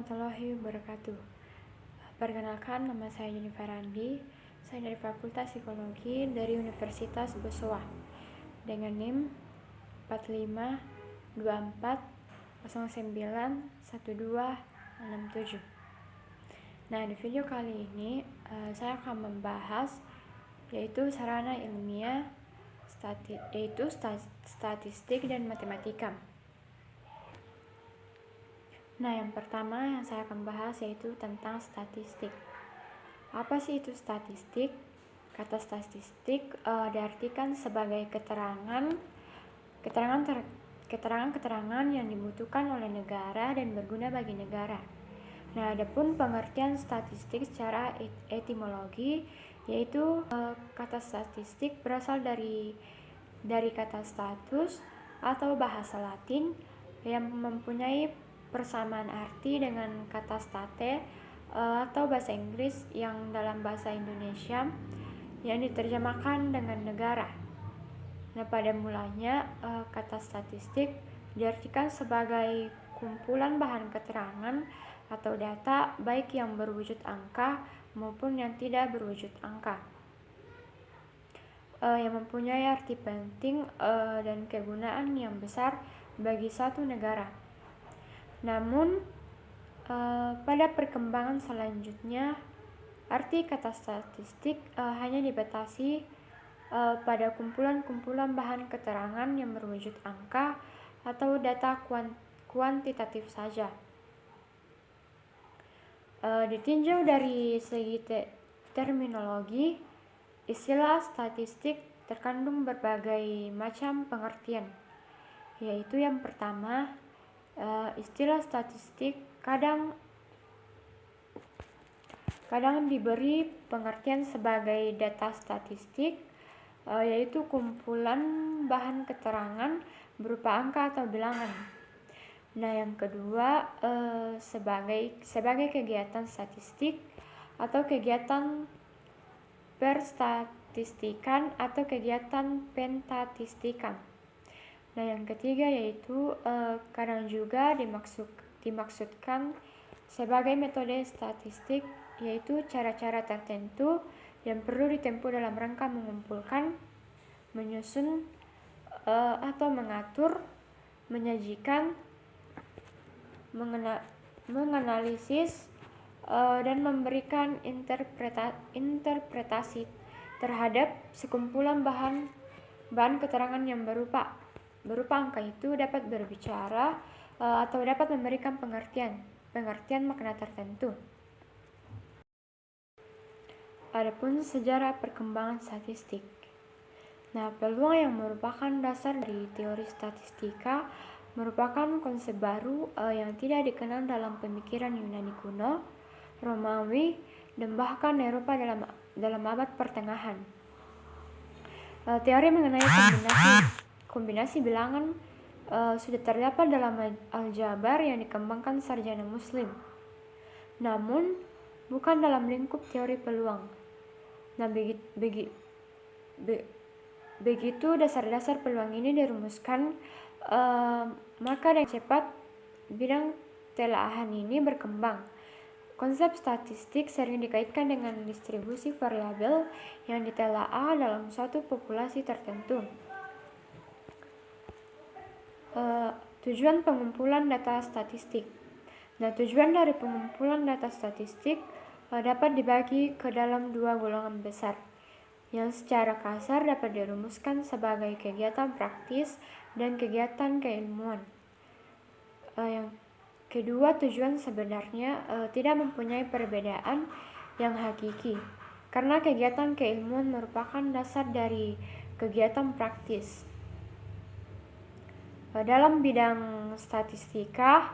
warahmatullahi wabarakatuh. Perkenalkan, nama saya Jennifer Andi. Saya dari Fakultas Psikologi dari Universitas Bosowa dengan NIM 4524091267. Nah, di video kali ini saya akan membahas yaitu sarana ilmiah statistik dan matematika. Nah, yang pertama yang saya akan bahas yaitu tentang statistik. Apa sih itu statistik? Kata statistik diartikan sebagai keterangan yang dibutuhkan oleh negara dan berguna bagi negara. Nah, adapun pengertian statistik secara etimologi yaitu kata statistik berasal dari kata status atau bahasa Latin yang mempunyai persamaan arti dengan kata state atau bahasa Inggris yang dalam bahasa Indonesia yang diterjemahkan dengan negara. Nah, pada mulanya kata statistik diartikan sebagai kumpulan bahan keterangan atau data baik yang berwujud angka maupun yang tidak berwujud angka yang mempunyai arti penting dan kegunaan yang besar bagi satu negara. Namun pada perkembangan selanjutnya arti kata statistik hanya dibatasi pada kumpulan-kumpulan bahan keterangan yang berwujud angka atau data kuantitatif saja. Ditinjau dari segi terminologi, istilah statistik terkandung berbagai macam pengertian, yaitu yang pertama, istilah statistik kadang diberi pengertian sebagai data statistik, yaitu kumpulan bahan keterangan berupa angka atau bilangan. Nah, yang kedua sebagai kegiatan statistik atau kegiatan perstatistikan atau kegiatan pentatistikan. Nah, yang ketiga yaitu kadang juga dimaksudkan sebagai metode statistik, yaitu cara-cara tertentu yang perlu ditempuh dalam rangka mengumpulkan, menyusun atau mengatur, menyajikan, menganalisis dan memberikan interpretasi terhadap sekumpulan bahan keterangan yang berupa angka. Itu dapat berbicara atau dapat memberikan pengertian makna tertentu. Adapun sejarah perkembangan statistik. Nah, peluang yang merupakan dasar dari teori statistika merupakan konsep baru yang tidak dikenal dalam pemikiran Yunani kuno, Romawi, dan bahkan Eropa dalam abad pertengahan. Teori mengenai kombinasi bilangan sudah terdapat dalam aljabar yang dikembangkan sarjana muslim, namun bukan dalam lingkup teori peluang. Nah, begitu dasar-dasar peluang ini dirumuskan, maka dengan cepat bidang telaahan ini berkembang. Konsep statistik sering dikaitkan dengan distribusi variabel yang ditelaah dalam suatu populasi tertentu. Tujuan pengumpulan data statistik. Nah, tujuan dari pengumpulan data statistik dapat dibagi ke dalam dua golongan besar, yang secara kasar dapat dirumuskan sebagai kegiatan praktis dan kegiatan keilmuan. Yang kedua, tujuan sebenarnya tidak mempunyai perbedaan yang hakiki, karena kegiatan keilmuan merupakan dasar dari kegiatan praktis. Dalam bidang statistika,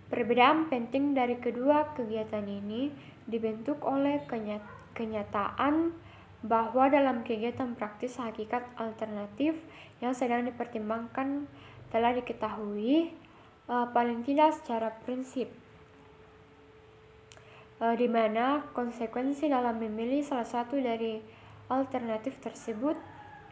perbedaan penting dari kedua kegiatan ini dibentuk oleh kenyataan bahwa dalam kegiatan praktis hakikat alternatif yang sedang dipertimbangkan telah diketahui paling tidak secara prinsip, di mana konsekuensi dalam memilih salah satu dari alternatif tersebut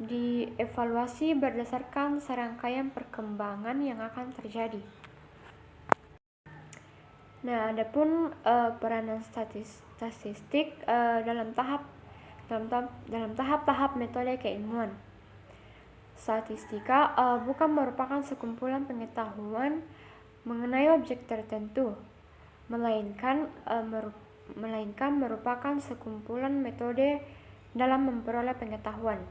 dievaluasi berdasarkan serangkaian perkembangan yang akan terjadi. Nah, adapun peranan statistik dalam tahap metode keilmuan. Statistika bukan merupakan sekumpulan pengetahuan mengenai objek tertentu, melainkan merupakan sekumpulan metode dalam memperoleh pengetahuan.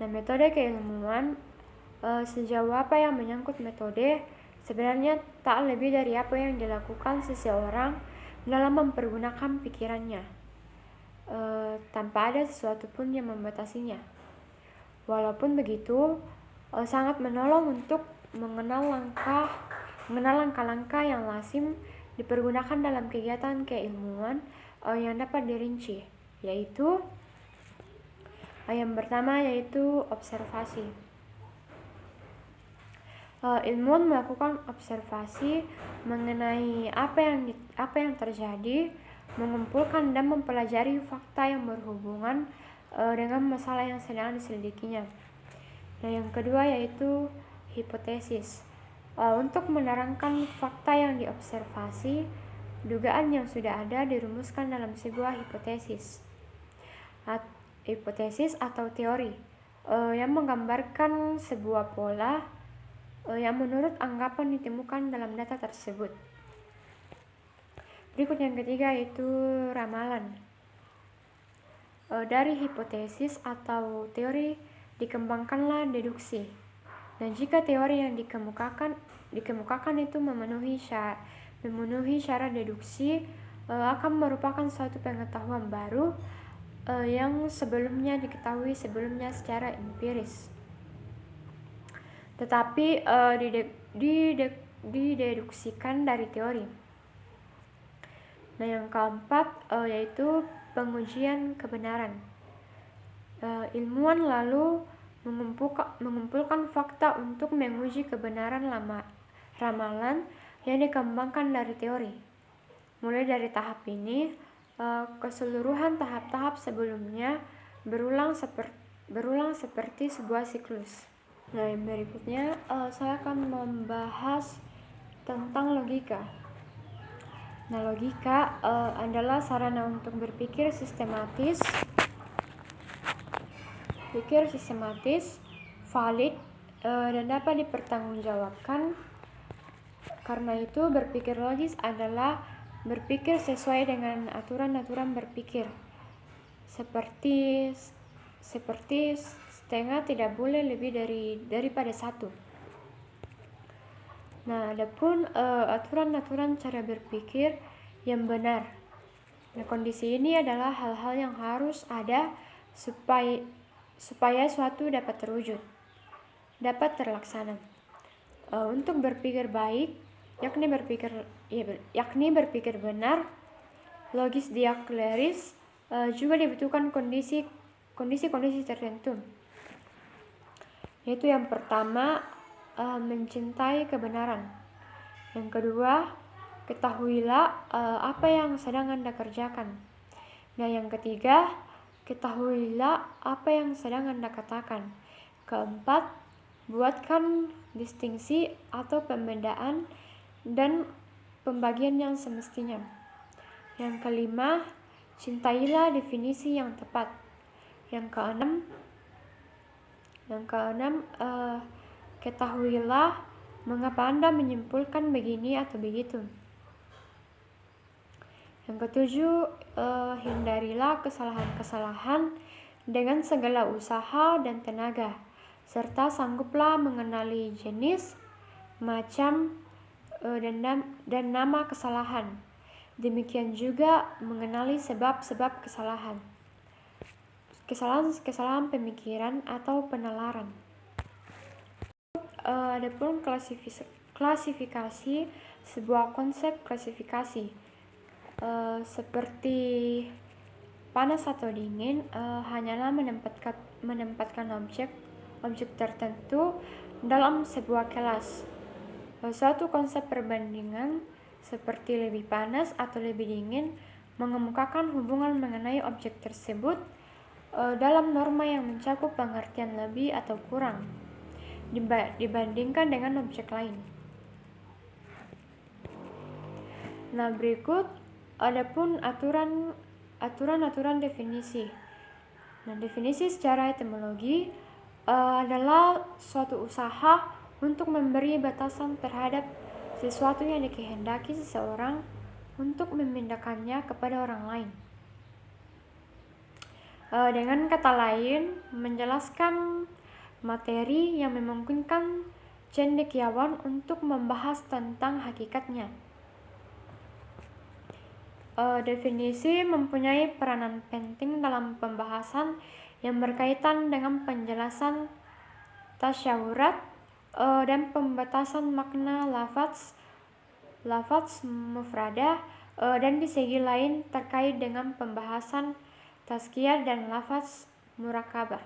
Nah, metode keilmuan sejauh apa yang menyangkut metode sebenarnya tak lebih dari apa yang dilakukan seseorang dalam mempergunakan pikirannya tanpa ada sesuatu pun yang membatasinya. Walaupun begitu, sangat menolong untuk mengenal langkah-langkah yang lazim dipergunakan dalam kegiatan keilmuan yang dapat dirinci, yaitu yang pertama yaitu observasi. Ilmuwan melakukan observasi mengenai apa yang terjadi, mengumpulkan dan mempelajari fakta yang berhubungan dengan masalah yang sedang diselidikinya. Nah, yang kedua yaitu hipotesis. Untuk menerangkan fakta yang diobservasi, dugaan yang sudah ada dirumuskan dalam sebuah hipotesis. Hipotesis atau teori yang menggambarkan sebuah pola yang menurut anggapan ditemukan dalam data tersebut. Berikut yang ketiga yaitu ramalan. Dari hipotesis atau teori dikembangkanlah deduksi. Dan jika teori yang dikemukakan itu memenuhi syarat deduksi, akan merupakan suatu pengetahuan baru yang sebelumnya diketahui sebelumnya secara empiris, tetapi dideduksikan dari teori. Nah, yang keempat yaitu pengujian kebenaran. Ilmuwan lalu mengumpulkan fakta untuk menguji kebenaran ramalan yang dikembangkan dari teori. Mulai dari tahap ini, keseluruhan tahap-tahap sebelumnya berulang seperti sebuah siklus. Nah, yang berikutnya saya akan membahas tentang logika. Nah, logika adalah sarana untuk berpikir sistematis, valid, dan dapat dipertanggungjawabkan. Karena itu, berpikir logis adalah berpikir sesuai dengan aturan-aturan berpikir, seperti setengah tidak boleh lebih daripada satu. Nah, adapun aturan-aturan cara berpikir yang benar. Nah, kondisi ini adalah hal-hal yang harus ada supaya suatu dapat terwujud, dapat terlaksana. Untuk berpikir baik, yakni berpikir benar, logis diakleris, juga dibutuhkan kondisi tertentu. Yaitu yang pertama, mencintai kebenaran. Yang kedua, ketahuilah apa yang sedang Anda kerjakan. Nah, yang ketiga, ketahuilah apa yang sedang Anda katakan. Keempat, buatkan distingsi atau pembedaan dan pembagian yang semestinya. Yang kelima, cintailah definisi yang tepat. Yang keenam, ketahuilah mengapa Anda menyimpulkan begini atau begitu. Yang ketujuh, hindarilah kesalahan-kesalahan dengan segala usaha dan tenaga, serta sangguplah mengenali jenis, macam, dan nama kesalahan. Demikian juga mengenali sebab-sebab kesalahan pemikiran atau penalaran. Adapun klasifikasi, sebuah konsep klasifikasi seperti panas atau dingin hanyalah menempatkan objek tertentu dalam sebuah kelas. Suatu konsep perbandingan seperti lebih panas atau lebih dingin mengemukakan hubungan mengenai objek tersebut dalam norma yang mencakup pengertian lebih atau kurang dibandingkan dengan objek lain. Nah, berikut adapun aturan definisi. Nah, definisi secara etimologi adalah suatu usaha untuk memberi batasan terhadap sesuatu yang dikehendaki seseorang untuk memindahkannya kepada orang lain. Dengan kata lain, menjelaskan materi yang memungkinkan cendekiawan untuk membahas tentang hakikatnya. Definisi mempunyai peranan penting dalam pembahasan yang berkaitan dengan penjelasan tasyawurat dan pembatasan makna lafaz mufradah, dan di segi lain terkait dengan pembahasan tazkiyah dan lafaz murakabah.